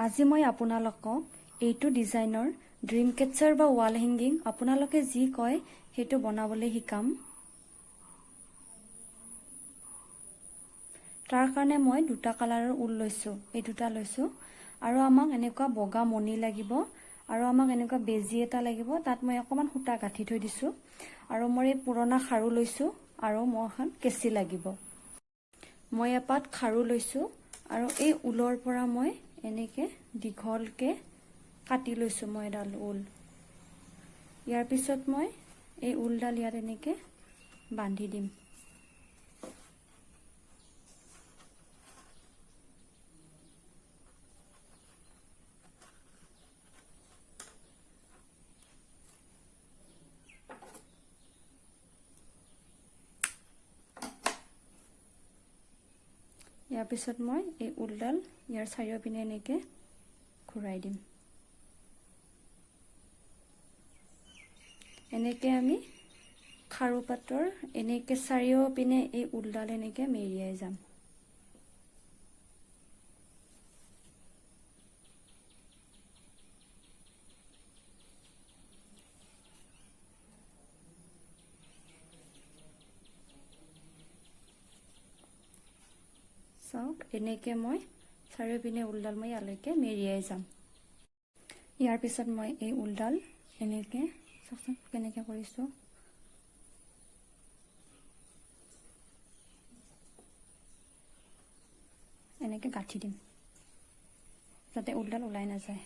আজি মই আপোনালোকক এইটো ডিজাইনৰ ড্ৰিমকেচাৰ বা ৱাল হেংগিং আপোনালোকে যি কয় সেইটো বনাবলৈ শিকাম। তাৰ কাৰণে মই দুটা কালাৰৰ ঊল লৈছো, এই দুটা লৈছো আৰু আমাক এনেকুৱা বগা মণি লাগিব আৰু আমাক এনেকুৱা বেজি এটা লাগিব। তাত মই অকমান সূতা গাঁঠি থৈ দিছো আৰু মই এই পুৰণা খাৰু লৈছো আৰু মই এখন কেঁচি লাগিব। মই এপাত খাৰু লৈছো আৰু এই ঊলৰ পৰা মই এনেকে দীঘলকে কাটি লৈছো মই এডাল ঊল। ইয়াৰ পিছত মই এই ঊলডাল ইয়াত এনেকে বান্ধি দিম। ইয়াৰ পিছত মই এই ঊলডাল ইয়াৰ চাৰিওপিনে এনেকে ঘূৰাই দিম। এনেকে আমি খাৰু পাতৰ এনেকে চাৰিওপিনে এই ঊলডাল এনেকে মেৰিয়াই যাম। চাওক এনেকে মই চাৰিওপিনে ঊলডাল মই ইয়ালৈকে মেৰিয়াই যাম। ইয়াৰ পিছত মই এই ঊলডাল এনেকে চাওকচোন কেনেকে কৰিছো। এনেকে গাঁঠি দিম যাতে ঊলডাল ওলাই নাযায়।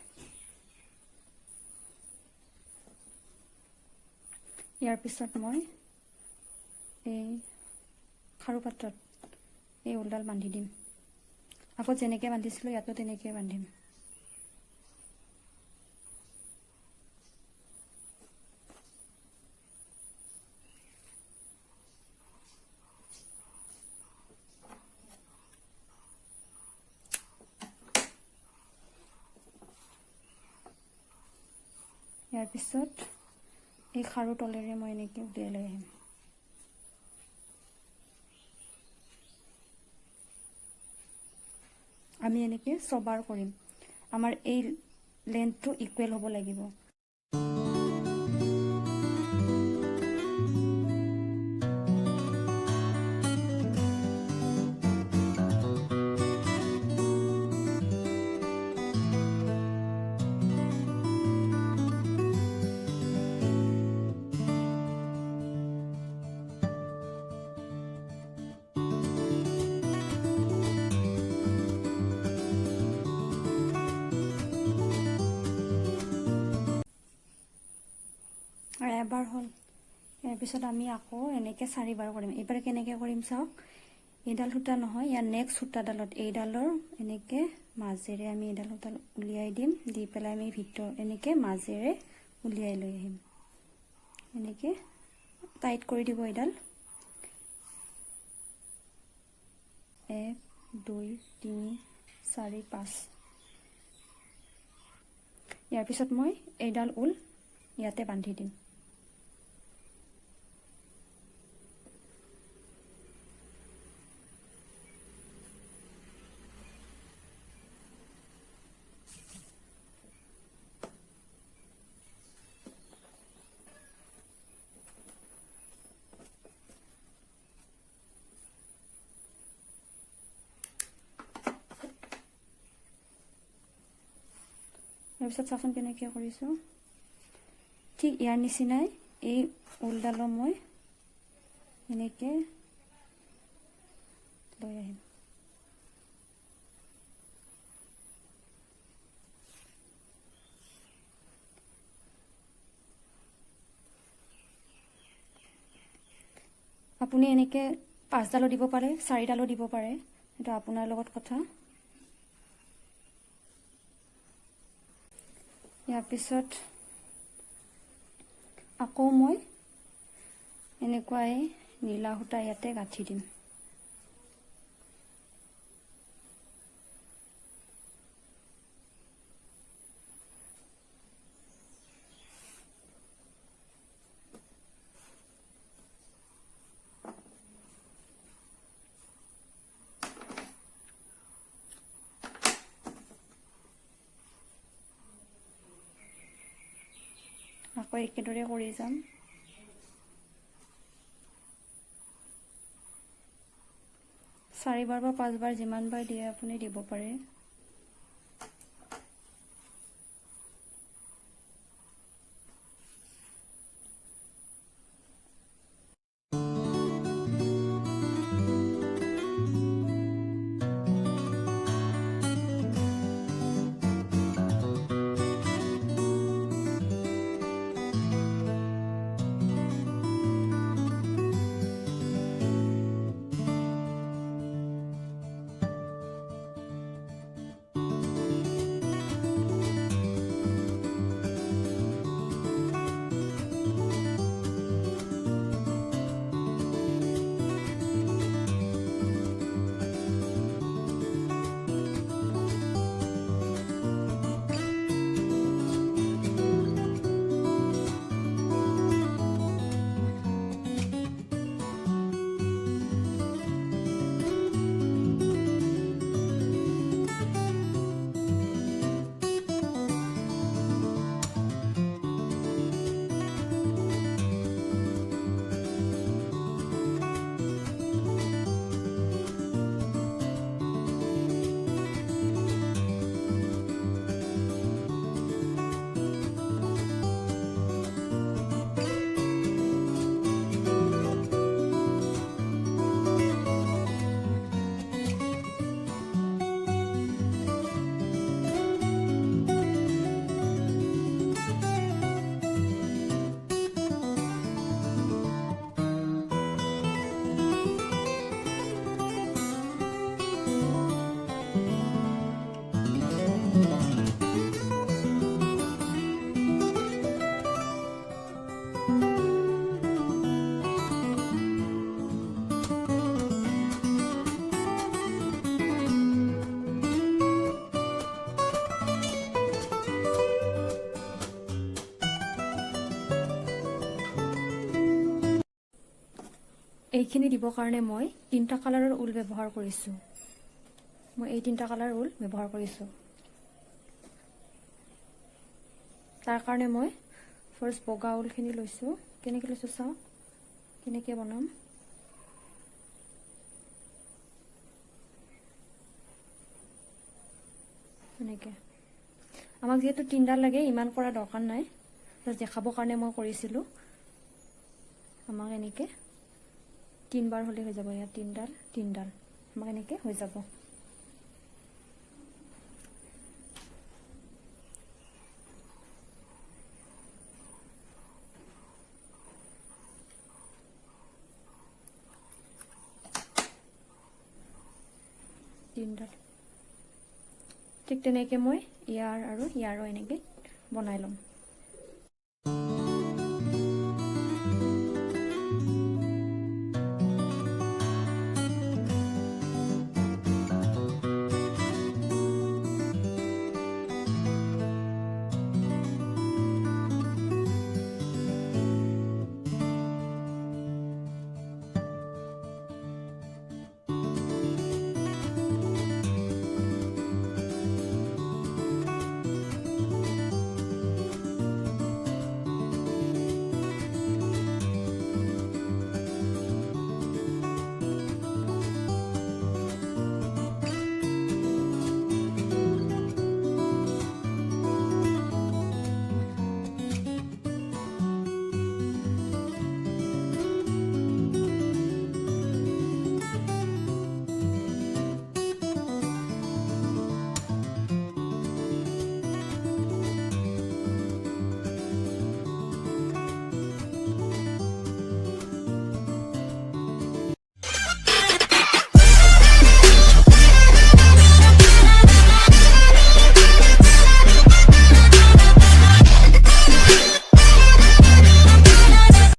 ইয়াৰ পিছত মই এই খাৰু পাতত এই ঊলডাল বান্ধি দিম। আকৌ যেনেকে বান্ধিছিলো ইয়াতো তেনেকে বান্ধিম। ইয়াৰ পিছত এই খাৰু তলেৰে মই এনেকে উলিয়াই লৈ আহিম। আমি এনেকে ছবাৰ কৰিম। আমাৰ এই লেন্থটো ইকুৱেল হ'ব লাগিব। আৰু এবাৰ হ'ল। ইয়াৰ পিছত আমি আকৌ এনেকে চাৰিবাৰ কৰিম। এইবাৰ কেনেকে কৰিম চাওক। এইডাল সূতা নহয়, ইয়াৰ নেক্সট সূতাডালত এইডালৰ এনেকে মাজেৰে আমি এইডাল সূতা উলিয়াই দিম। দি পেলাই আমি ভিতৰ এনেকে মাজেৰে উলিয়াই লৈ আহিম। এনেকে টাইট কৰি দিব এইডাল। 1 2 3 4 5। ইয়াৰ পিছত মই এইডাল ঊল ইয়াতে বান্ধি দিম। তাৰপিছত চাচোন কেনেকে কৰিছো। ঠিক ইয়াৰ নিচিনাই এই ঊলডালো মই এনেকে লৈ আহিম। আপুনি এনেকে 5ডালো দিব পাৰে, 4ডালো দিব পাৰে, সেইটো আপোনাৰ লগত কথা। ইয়াৰ পিছত আকৌ মই এনেকুৱাই নীলা সূতা ইয়াতে গাঁঠি দিম। আকৌ একেদৰে কৰি যাম। চাৰিবাৰ বা 5 বাৰ যিমানবাৰ দিয়ে আপুনি দিব পাৰে। এইখিনি দিবৰ কাৰণে মই 3টা কালাৰৰ ঊল ব্যৱহাৰ কৰিছোঁ। মই এই 3টা কালাৰ ঊল ব্যৱহাৰ কৰিছোঁ। তাৰ কাৰণে মই ফাৰ্ষ্ট বগা ঊলখিনি লৈছোঁ। কেনেকৈ লৈছোঁ চাওঁ, কেনেকৈ বনাম। এনেকৈ আমাক যিহেতু 3ডাল লাগে, ইমান কৰা দৰকাৰ নাই, জাষ্ট দেখাবৰ কাৰণে মই কৰিছিলোঁ। আমাক এনেকৈ 3 বাৰ হ'লে হৈ যাব। ইয়াত 3ডাল আমাক এনেকৈ হৈ যাব। ঠিক তেনেকৈ মই ইয়াৰ আৰু ইয়াৰো এনেকৈ বনাই ল'ম।